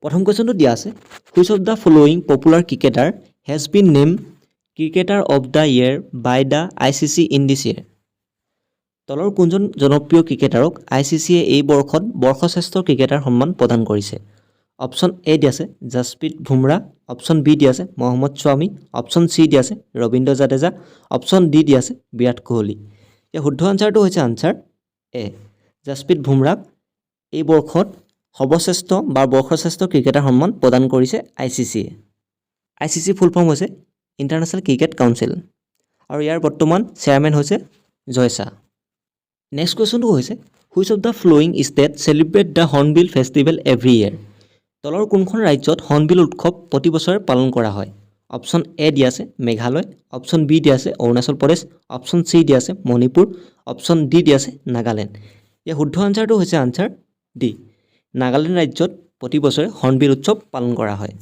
প্ৰথম কোৱেশ্যনটো দিয়া আছে which of the following popular cricketer has been named cricketer of the year by the ICC in this year. তলৰ কোনজন জনপ্ৰিয় ক্ৰিকেটাৰক ICCয়ে এই বৰ্ষত বৰ্ষশ্ৰেষ্ঠ ক্ৰিকেটাৰ সন্মান প্ৰদান কৰিছে? অপশ্যন এ দিয়া আছে জাসপ্ৰীত বুমৰাহ, অপশ্যন বি দিয়া আছে মহম্মদ শ্বামি, অপশ্যন চি দিয়া আছে ৰবীন্দ্ৰ জাদেজা, অপশ্যন ডি দিয়া আছে বিৰাট কোহলি। ইয়াৰ শুদ্ধ আনচাৰটো হৈছে আনচাৰ এ জাসপ্ৰীত বুমৰাহ এই বৰ্ষত সৰ্বশ্ৰেষ্ঠ বা বৰ্ষশ্ৰেষ্ঠ ক্ৰিকেটাৰ সন্মান প্ৰদান কৰিছে ICCয়ে। ICC ফুল ফৰ্ম হৈছে ইণ্টাৰনেশ্যনেল ক্ৰিকেট কাউন্সিল আৰু ইয়াৰ বৰ্তমান চেয়াৰমেন হৈছে জয় শাহ। নেক্সট কুৱেশ্যনটো হৈছে which of the flowing state celebrate the hornbill festival every year. তলৰ কোনখন ৰাজ্যত হৰ্ণবিল উৎসৱ প্ৰতি বছৰে পালন কৰা হয়? অপশ্যন এ দিয়া আছে মেঘালয়, অপশ্যন বি দিয়া আছে অৰুণাচল প্ৰদেশ, অপশ্যন চি দিয়া আছে মণিপুৰ, অপশ্যন ডি দিয়া আছে নাগালেণ্ড। ইয়াৰ শুদ্ধ আনচাৰটো হৈছে আনচাৰ ডি নাগালেণ্ড ৰাজ্যত প্ৰতি বছৰে হৰ্ণবিল উৎসৱ পালন কৰা হয়।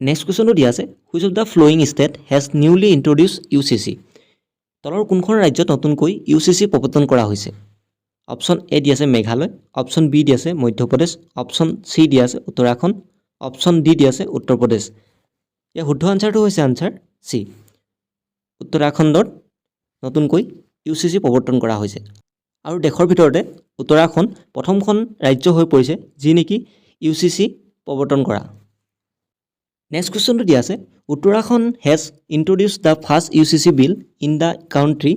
নেক্সট কুৱেশ্যনটো দিয়া আছে which of the flowing state has newly introduce UCC। তলৰ কোনখন ৰাজ্যত নতুনকৈ UCC প্ৰৱৰ্তন কৰা হৈছে? অপশ্যন এ দিয়া আছে মেঘালয়, অপশ্যন বি দিয়া আছে মধ্যপ্ৰদেশ, অপশ্যন চি দিয়া আছে উত্তৰাখণ্ড, অপশ্যন ডি দিয়া আছে উত্তৰ প্ৰদেশ। ইয়াৰ শুদ্ধ আনচাৰটো হৈছে আনচাৰ চি উত্তৰাখণ্ডত নতুনকৈ UCC প্ৰৱৰ্তন কৰা হৈছে আৰু দেশৰ ভিতৰতে উত্তৰাখণ্ড প্ৰথমখন ৰাজ্য হৈ পৰিছে যি নেকি UCC প্ৰৱৰ্তন কৰা। নেক্সট কুৱেশ্যনটো দিয়া আছে Uttarakhand has introduced the first UCC bill in the country,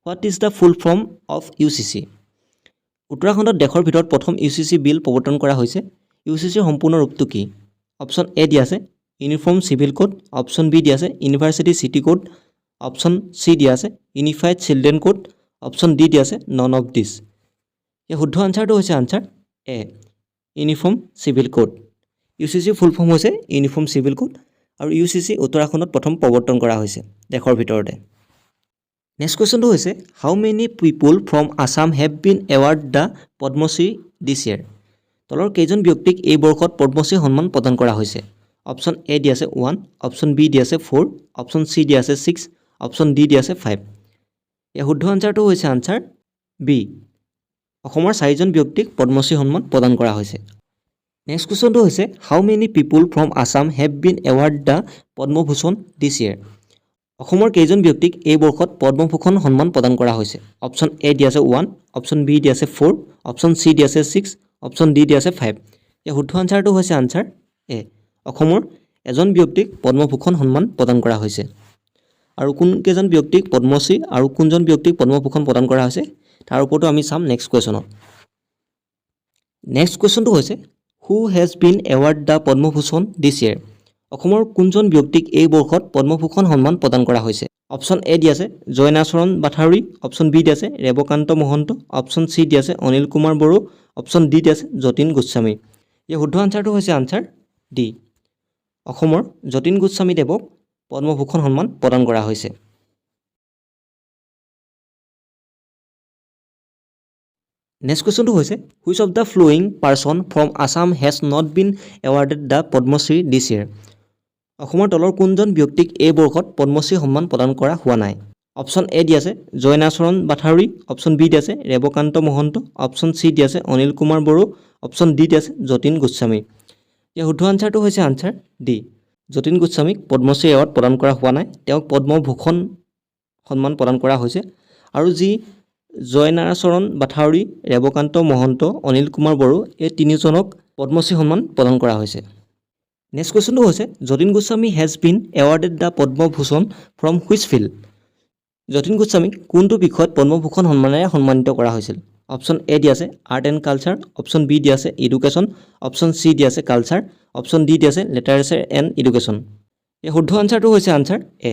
what is the full form of UCC। উত্তৰাখণ্ডত দেশৰ ভিতৰত প্ৰথম UCC বিল প্ৰৱৰ্তন কৰা হৈছে। UCCৰ সম্পূৰ্ণ ৰূপটো কি? অপশ্যন এ দিয়া আছে uniform civil code, option B দিয়া আছে university city code, option C দিয়া আছে unified children code, option D দিয়া আছে নন অফ দিছ। ইয়াৰ শুদ্ধ আনচাৰটো হৈছে answer A uniform civil code. UCC full form হৈছে ইউনিফৰ্ম চিভিল কোড আৰু UCC উত্তৰাখণ্ডত প্ৰথম প্ৰৱৰ্তন কৰা হৈছে দেশৰ ভিতৰতে। নেক্সট কুৱেশ্যনটো হৈছে how many people from Assam have been award the Padma Shri this year. তলৰ কেইজন ব্যক্তিক এই বৰ্ষত পদ্মশ্ৰী সন্মান প্ৰদান কৰা হৈছে? অপশ্যন এ দিয়া আছে 1, অপশ্যন বি দিয়া আছে 4, অপশ্যন চি দিয়া আছে 6, অপশ্যন ডি দিয়া আছে 5। ইয়াৰ শুদ্ধ আনচাৰটো হৈছে আনচাৰ বি অসমৰ 4জন ব্যক্তিক পদ্মশ্ৰী সন্মান প্ৰদান কৰা হৈছে। নেক্সট কুৱেশ্যনটো হৈছে how many people from Assam have been award the Padma Bhushan this year. অসমৰ কেইজন ব্যক্তিক এই বৰ্ষত পদ্মভূষণ সন্মান প্ৰদান কৰা হৈছে? অপশ্যন এ দিয়া আছে 1, অপশ্যন বি দিয়া আছে 4, অপশ্যন চি দিয়া আছে 6, অপশ্যন ডি দিয়া আছে 5। ইয়াৰ শুদ্ধ আনচাৰটো হৈছে আনচাৰ এ অসমৰ এজন ব্যক্তিক পদ্মভূষণ সন্মান প্ৰদান কৰা হৈছে। আৰু কোনকেইজন ব্যক্তিক পদ্মশ্ৰী আৰু কোনজন ব্যক্তিক পদ্মভূষণ প্ৰদান কৰা হৈছে তাৰ ওপৰতো আমি চাম নেক্সট কুৱেশ্যনত। নেক্সট কুৱেশ্যনটো হৈছে who has bin award the Padma Bhushan this year. অসমৰ কোনজন ব্যক্তিক এই বৰ্ষত পদ্মভূষণ সন্মান প্ৰদান কৰা হৈছে? অপশ্যন এ দিয়া আছে জয়নাচৰণ বাথাউৰি, অপশ্যন বি দিয়া আছে ৰেৱকান্ত মহন্ত, অপশ্যন চি দিয়া আছে অনিল কুমাৰ বড়ো, অপশ্যন ডি দিয়া আছে যতীন গোস্বামী। ইয়াৰ শুদ্ধ আনচাৰটো হৈছে আনচাৰ ডি অসমৰ যতীন গোস্বামী দেৱক পদ্মভূষণ সন্মান প্ৰদান কৰা হৈছে। নেক্সট কুৱেশ্যনটো হৈছে which of the following person from Assam has not been awarded the Padma Shri this year. অসমৰ তলৰ কোনজন ব্যক্তিক এই বৰ্ষত পদ্মশ্ৰী সন্মান প্ৰদান কৰা হোৱা নাই? অপশ্যন এ দিয়া আছে জয়নাচৰণ বাথাউৰি, অপশ্যন বি দিয়া আছে ৰেৱকান্ত মহন্ত, অপশ্যন চি দিয়া আছে অনিল কুমাৰ বড়ো, অপশ্যন ডি দিয়া আছে যতীন গোস্বামী। ইয়াৰ শুদ্ধ আনচাৰটো হৈছে আনচাৰ ডি যতীন গোস্বামীক পদ্মশ্ৰী এৱাৰ্ড প্ৰদান কৰা হোৱা নাই, তেওঁক পদ্মভূষণ সন্মান প্ৰদান কৰা হৈছে। আৰু যি জয়নাচৰণ বাথাউৰি, ৰেৱকান্ত মহন্ত, অনিল কুমাৰ বড়ো এই তিনিজনক পদ্মশ্ৰী সন্মান প্ৰদান কৰা হৈছে। নেক্সট কুৱেশ্যনটো হৈছে Jatin Goswami has been awarded the Padma Bhushan from which field. Jatin গোস্বামীক কোনটো বিষয়ত পদ্মভূষণ সন্মানেৰে সন্মানিত কৰা হৈছিল? অপশ্যন এ দিয়া আছে art and culture, option B দিয়া আছে এডুকেশ্যন, অপশ্যন চি দিয়া আছে কালচাৰ, অপশ্যন ডি দিয়া আছে লিটাৰেচাৰ এণ্ড এডুকেশ্যন। এই শুদ্ধ আনচাৰটো হৈছে আনচাৰ এ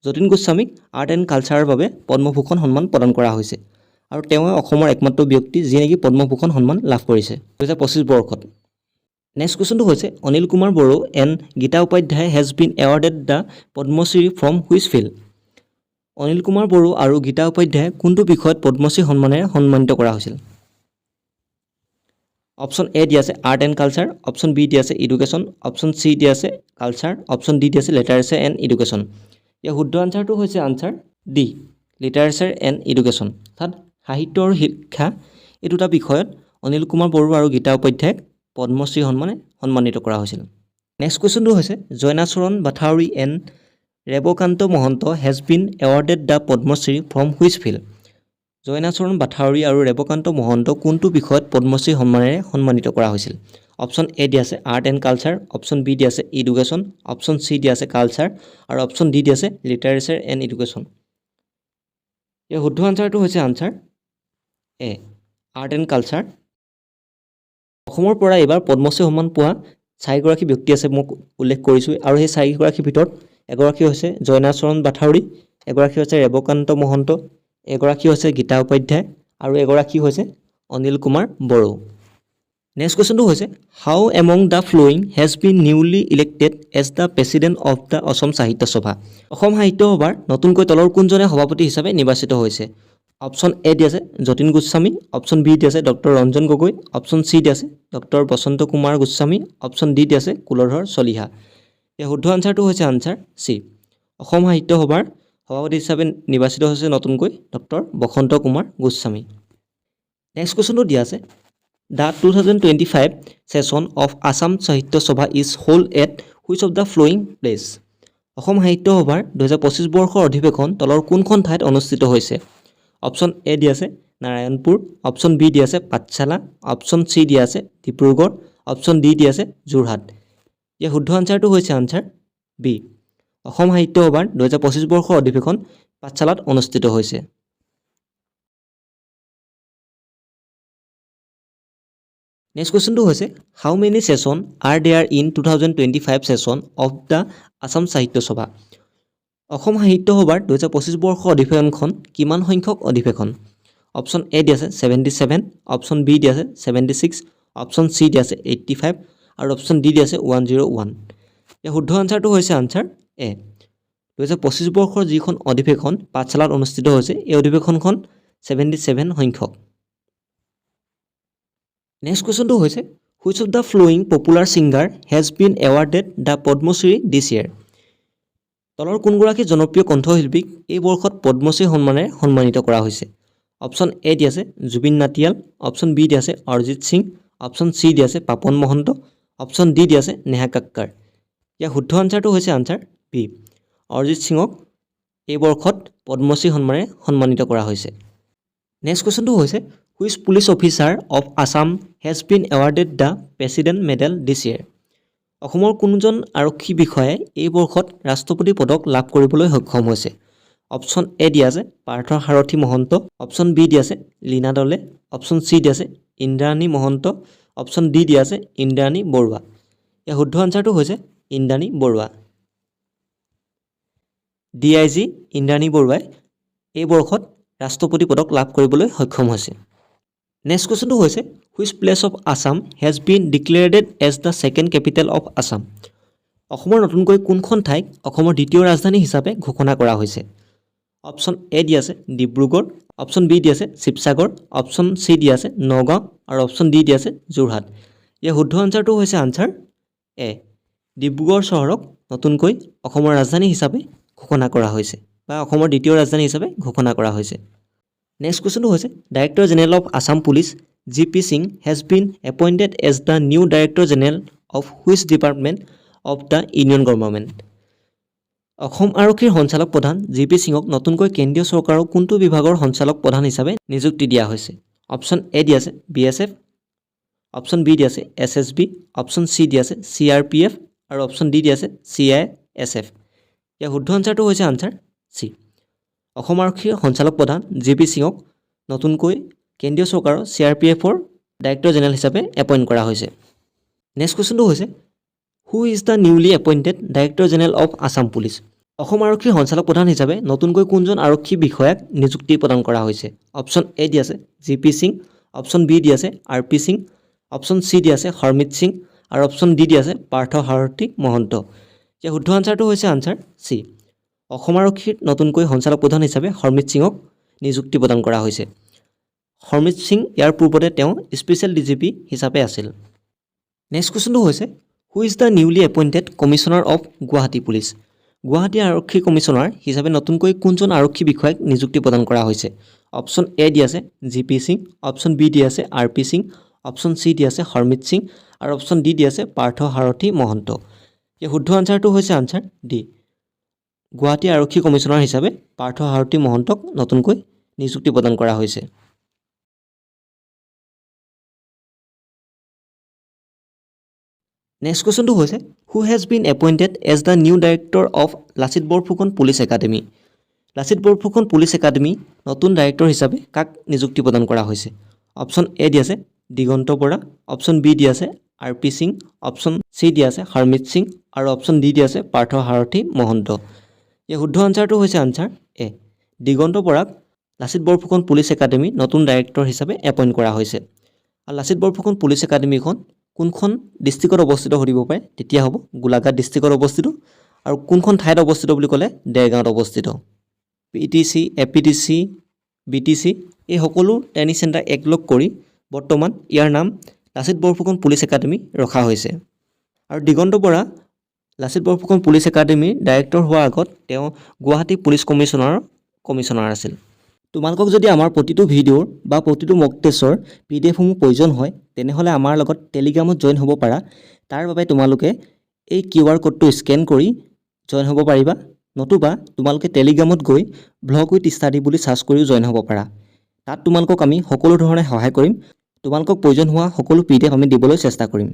যতীন গোস্বামীক আৰ্ট এণ্ড কালচাৰৰ বাবে পদ্মভূষণ সন্মান প্ৰদান কৰা হৈছে আৰু তেওঁ অসমৰ একমাত্ৰ ব্যক্তি যি নেকি পদ্মভূষণ সন্মান লাভ কৰিছে 2025 বৰ্ষত। নেক্সট কুৱেশ্যনটো হৈছে Anil Kumar Boro and Geeta Upadhyay has been awarded the Padma Shri from which field. Anil Kumar Boro আৰু গীতা উপাধ্যায় কোনটো বিষয়ত পদ্মশ্ৰী সন্মানেৰে সন্মানিত কৰা হৈছিল? অপশ্যন এ দিয়া আছে art and culture, option B দিয়া আছে এডুকেশ্যন, অপশ্যন চি দিয়া আছে কালচাৰ, অপশ্যন ডি দিয়া আছে লিটাৰেচাৰ এণ্ড এডুকেশ্যন। ইয়াৰ শুদ্ধ আনচাৰটো হৈছে answer D literature and education. অৰ্থাৎ সাহিত্য আৰু শিক্ষা এই দুটা বিষয়ত অনিল কুমাৰ বড়ো আৰু গীতা উপাধ্যায়ক পদ্মশ্ৰী সন্মানে সন্মানিত কৰা হৈছিল। নেক্সট কুৱেশ্যনটো হৈছে Jaynacharan Bathari and Rebakanta Mahanta has been awarded the Padma Shri from which field. Jaynacharan Bathari আৰু ৰেবকান্ত মহন্ত কোনটো বিষয়ত পদ্মশ্ৰী সন্মানেৰে সন্মানিত কৰা হৈছিল? অপশ্যন এ দিয়া আছে art and culture, option B দিয়া আছে এডুকেশ্যন, অপশ্যন চি দিয়া আছে কালচাৰ আৰু অপশ্যন ডি দিয়া আছে লিটাৰেচাৰ এণ্ড এডুকেশ্যন। ইয়াৰ শুদ্ধ আনচাৰটো হৈছে answer A art and culture. অসমৰ পৰা এইবাৰ পদ্মশ্ৰী সন্মান পোৱা 4গৰাকী ব্যক্তি আছে, মোক উল্লেখ কৰিছোঁ, আৰু সেই 4গৰাকীৰ ভিতৰত এগৰাকী হৈছে জয়নাচৰণ বাথাউৰি, এগৰাকী হৈছে ৰেবকান্ত মহন্ত, এগৰাকী হৈছে গীতা উপাধ্যায় আৰু এগৰাকী হৈছে অনিল কুমাৰ বড়ো। নেক্সট কুৱেশ্যনটো হৈছে how among the following has been newly elected as the president of the Asom Sahitya Sabha. Assam সাহিত্য সভাৰ নতুনকৈ তলৰ কোনজনে সভাপতি হিচাপে নিৰ্বাচিত হৈছে? অপশ্যন এ দিয়া আছে যতীন গোস্বামী, অপশ্যন বি দিয়া আছে doctor Ranjan Gogoi, option C দিয়া আছে ডক্টৰ বসন্ত কুমাৰ গোস্বামী, অপশ্যন ডি দিয়া আছে কুলধৰ চলিহা। ইয়াৰ শুদ্ধ আনচাৰটো হৈছে আনচাৰ চি। অসম সাহিত্য সভাৰ সভাপতি হিচাপে নিৰ্বাচিত হৈছে নতুনকৈ ডক্টৰ বসন্ত কুমাৰ গোস্বামী। নেক্সট কুৱেশ্যনটো দিয়া আছে the 2025 session of Assam Sahitya Sabha is held at which of the following place? Assam সাহিত্য সভাৰ 2025 বৰ্ষৰ অধিৱেশন তলৰ কোনখন ঠাইত অনুষ্ঠিত হৈছে? অপশ্যন এ দিয়া আছে নাৰায়ণপুৰ, অপশ্যন বি দিয়া আছে পাঠশালা, অপশ্যন চি দিয়া আছে ডিব্ৰুগড়, অপশ্যন ডি দিয়া আছে যোৰহাট। ইয়াৰ শুদ্ধ আনচাৰটো হৈছে আনচাৰ বি। অসম সাহিত্য সভাৰ 2025 বৰ্ষৰ অধিৱেশন পাঠশালাত অনুষ্ঠিত হৈছে। নেক্সট কুৱেশ্যনটো হৈছে how many session are there in 2025 session of the Assam Sahitya Sabha. Assam সাহিত্য সভাৰ 2025 বৰ্ষৰ অধিৱেশনখন কিমান সংখ্যক অধিৱেশন? অপশ্যন এ দিয়া আছে 77, অপশ্যন বি দিয়া আছে 76, অপশ্যন চি দিয়া আছে 85 আৰু অপশ্যন ডি দিয়া আছে 101। ইয়াৰ শুদ্ধ আনচাৰটো হৈছে আনচাৰ এ। 2025 বৰ্ষৰ যিখন অধিৱেশন পাঠশালাত অনুষ্ঠিত হৈছে এই অধিৱেশনখন 77 সংখ্যক। নেক্সট কুৱেশ্যনটো হৈছে which of the following popular singer has been awarded the Padma Shri this year. তলৰ কোনগৰাকী জনপ্ৰিয় কণ্ঠশিল্পীক এই বৰ্ষত পদ্মশ্ৰী সন্মানেৰে সন্মানিত কৰা হৈছে? অপশ্যন এ দিয়া আছে জুবিন নাটিয়াল, অপশ্যন বি দিয়া আছে অৰিজিত সিং, অপশ্যন চি দিয়া আছে পাপন মহন্ত, অপশ্যন ডি দিয়া আছে নেহা কাক্কাৰ। ইয়াৰ শুদ্ধ আনচাৰটো হৈছে আনচাৰ বি। অৰিজিত সিঙক এই বৰ্ষত পদ্মশ্ৰী সন্মানেৰে সন্মানিত কৰা হৈছে। নেক্সট কুৱেশ্যনটো হৈছে which police officer of Assam has been awarded the president medal this year. অসমৰ কোনজন আৰক্ষী বিষয়াই এই বৰ্ষত ৰাষ্ট্ৰপতি পদক লাভ কৰিবলৈ সক্ষম হৈছে? অপশ্যন এ দিয়া আছে পাৰ্থ সাৰথী মহন্ত, অপশ্যন বি দিয়া আছে লীনা দলে, অপশ্যন চি দিয়া আছে ইন্দ্ৰাণী মহন্ত, অপশ্যন ডি দিয়া আছে ইন্দ্ৰাণী বৰুৱা। ইয়াৰ শুদ্ধ আনচাৰটো হৈছে ইন্দ্ৰাণী বৰুৱা। DIG ইন্দ্ৰাণী বৰুৱাই এই বৰ্ষত ৰাষ্ট্ৰপতি পদক লাভ কৰিবলৈ সক্ষম হৈছে। নেক্সট কুৱেশ্যনটো হৈছে which place of Assam has been declared as the second capital of Assam. অসমৰ নতুনকৈ কোনখন ঠাইক অসমৰ দ্বিতীয় ৰাজধানী হিচাপে ঘোষণা কৰা হৈছে? অপশ্যন এ দিয়া আছে ডিব্ৰুগড়, অপশ্যন বি দিয়া আছে শিৱসাগৰ, অপশ্যন চি দিয়া আছে নগাঁও আৰু অপশ্যন ডি দিয়া আছে যোৰহাট। ইয়াৰ শুদ্ধ আনচাৰটো হৈছে আনচাৰ এ। ডিব্ৰুগড় চহৰক নতুনকৈ অসমৰ ৰাজধানী হিচাপে ঘোষণা কৰা হৈছে বা অসমৰ দ্বিতীয় ৰাজধানী হিচাপে ঘোষণা কৰা হৈছে। নেক্সট কুৱেশ্যনটো হৈছে director general of Assam police GP Singh has been appointed as the new director general of which department of the union government. অসম আৰক্ষীৰ সঞ্চালক প্ৰধান GP সিঙক নতুনকৈ কেন্দ্ৰীয় চৰকাৰৰ কোনটো বিভাগৰ সঞ্চালক প্ৰধান হিচাপে নিযুক্তি দিয়া হৈছে? অপশ্যন এ দিয়া আছে BSF, অপশ্যন বি দিয়া আছে SSB, অপশ্যন চি দিয়া আছে CRPF আৰু অপশ্যন ডি দিয়া আছে CISF। ইয়াৰ শুদ্ধ আনচাৰটো হৈছে আনচাৰ চি। অসম আৰক্ষীৰ সঞ্চালক প্ৰধান GP সিঙক নতুনকৈ কেন্দ্ৰীয় চৰকাৰৰ CRPFৰ ডাইৰেক্টৰ জেনেৰেল হিচাপে এপইণ্ট কৰা হৈছে। নেক্সট কুৱেশ্যনটো হৈছে who is the newly appointed director general of Assam police. Assam আৰক্ষীৰ সঞ্চালক প্ৰধান হিচাপে নতুনকৈ কোনজন আৰক্ষী বিষয়াক নিযুক্তি প্ৰদান কৰা হৈছে? অপশ্যন এ দিয়া আছে GP সিং, অপশ্যন বি দিয়া আছে RP সিং, অপশ্যন চি দিয়া আছে হৰমিত সিং আৰু অপশ্যন ডি দিয়া আছে পাৰ্থ সাৰথী মহন্ত। ইয়াৰ শুদ্ধ আনচাৰটো হৈছে আনচাৰ চি। অসম আৰক্ষীৰ নতুনকৈ সঞ্চালক প্ৰধান হিচাপে হৰমিত সিঙক নিযুক্তি প্ৰদান কৰা হৈছে। হৰমিত সিং ইয়াৰ পূৰ্বতে তেওঁ স্পেচিয়েল DGP হিচাপে আছিল। নেক্সট কুৱেশ্যনটো হৈছে who is the newly appointed commissioner of Guwahati police. Guwahati আৰক্ষী কমিশ্যনাৰ হিচাপে নতুনকৈ কোনজন আৰক্ষী বিষয়াক নিযুক্তি প্ৰদান কৰা হৈছে? অপশ্যন এ দিয়া আছে GP সিং, অপশ্যন বি দিয়া আছে RP সিং, অপশ্যন চি দি আছে হৰমিত সিং আৰু অপশ্যন ডি দি আছে পাৰ্থ সাৰথী মহন্ত। ইয়াৰ শুদ্ধ আনচাৰটো হৈছে আনচাৰ ডি। গুৱাহাটী আৰক্ষী কমিশ্যনাৰ হিচাপে পাৰ্থ সাৰথী মহন্তক নতুনকৈ নিযুক্তি প্ৰদান কৰা হৈছে। নেক্সট কুৱেশ্যনটো হৈছে who has been appointed as the new director of Lachit Borphukan police academy. Lachit Borphukan police academy নতুন ডাইৰেক্টৰ হিচাপে কাক নিযুক্তি প্ৰদান কৰা হৈছে? অপশ্যন এ দি আছে দিগন্ত বৰা, অপশ্যন বি দি আছে R P Singh, option C দি আছে হৰমিত সিং আৰু অপশ্যন ডি দি আছে পাৰ্থ সাৰথী মহন্ত। ইয়াৰ শুদ্ধ আনচাৰটো হৈছে আনচাৰ এ। দিগন্ত বৰাক লাচিত বৰফুকন পুলিচ একাডেমী নতুন ডাইৰেক্টৰ হিচাপে এপইণ্ট কৰা হৈছে। আৰু লাচিত বৰফুকন পুলিচ একাডেমীখন কোনখন ডিষ্ট্ৰিক্টত অৱস্থিত সুধিব পাৰে, তেতিয়া হ'ব গোলাঘাট ডিষ্ট্ৰিক্টত অৱস্থিত। আৰু কোনখন ঠাইত অৱস্থিত বুলি ক'লে দেৰগাঁৱত অৱস্থিত। PTC, APTC, BTC এই সকলো ট্ৰেইনিং চেণ্টাৰ একলগ কৰি বৰ্তমান ইয়াৰ নাম লাচিত বৰফুকন পুলিচ একাডেমী ৰখা হৈছে। আৰু দিগন্ত বৰা লাচিত বৰফুকন পুলিচ একাডেমীৰ ডাইৰেক্টৰ হোৱাৰ আগত তেওঁ গুৱাহাটী পুলিচ কমিশ্যনাৰ আছিল। তোমালোকক যদি আমাৰ প্ৰতিটো ভিডিঅ'ৰ বা প্ৰতিটো মক টেষ্টৰ PDF-সমূহ প্ৰয়োজন হয় তেনেহ'লে আমাৰ লগত টেলিগ্ৰামত জইন হ'ব পাৰা। তাৰ বাবে তোমালোকে এই QR কোডটো স্কেন কৰি জইন হ'ব পাৰিবা, নতুবা তোমালোকে টেলিগ্ৰামত গৈ ব্লগ উইথ ষ্টাডি বুলি চাৰ্চ কৰিও জইন হ'ব পাৰা। তাত তোমালোকক আমি সকলো ধৰণে সহায় কৰিম। তোমালোকক প্ৰয়োজন হোৱা সকলো PDF আমি দিবলৈ চেষ্টা কৰিম।